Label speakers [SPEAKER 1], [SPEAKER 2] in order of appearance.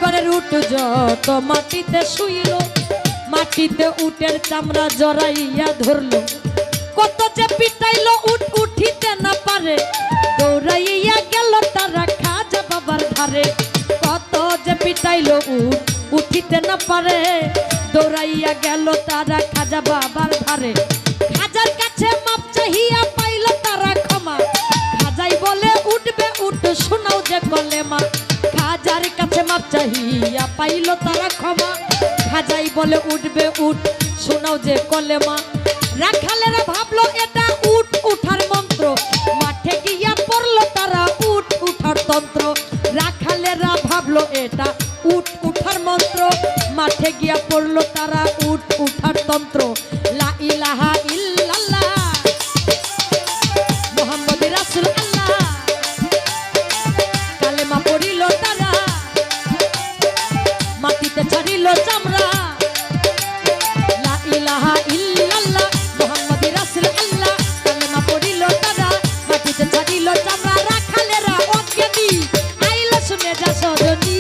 [SPEAKER 1] ঘরের উঠ যত মাটিতে শুইল, মাটিতে উটের চামড়া জড়াইয়া ধরলো। কত যে পিটাইলো উট উঠিতে না পারে, দৌড়াইয়া গেল তারা খাজা বাবার ধারে। কত যে পিটাইলো উট উঠিতে না পারে, দৌড়াইয়া গেল তারা খাজা বাবার ধারে। খাজার কাছে মাপ চাহিয়া পাইল তারা ক্ষমা, খাজাই বলে উঠবে উঠ শোনাও যে কলেমা। খাজার কাছে মাপ চাহিয়া পাইল তারা ক্ষমা, খাজাই বলে উঠবে উঠ শোনাও যে কলেমা। রাখালেরা ভাবলো এটা উঠ উঠার মন্ত্র, মাঠে গিয়া পড়লো তারা উঠ উঠার তন্ত্র। রাখালেরা ভাবলো এটা উঠ উঠার মন্ত্র, মাঠে গিয়া পড়লো তারা উঠ উঠার তন্ত্র। লা ইলাহা ইল্লাল্লাহ মুহাম্মদ রাসূলুল্লাহ, কালেমা পড়িল তারা, মাটিতে ছাড়িল চামড়া। লা ইলাহা ইল্লাল্লাহ মুহাম্মদ রাসূলুল্লাহ, কালেমা পড়িল তারা, মাটিতে ছাড়িল চামড়া। রাখালেরা অজ্ঞানী আইল শুনে যা সজনী।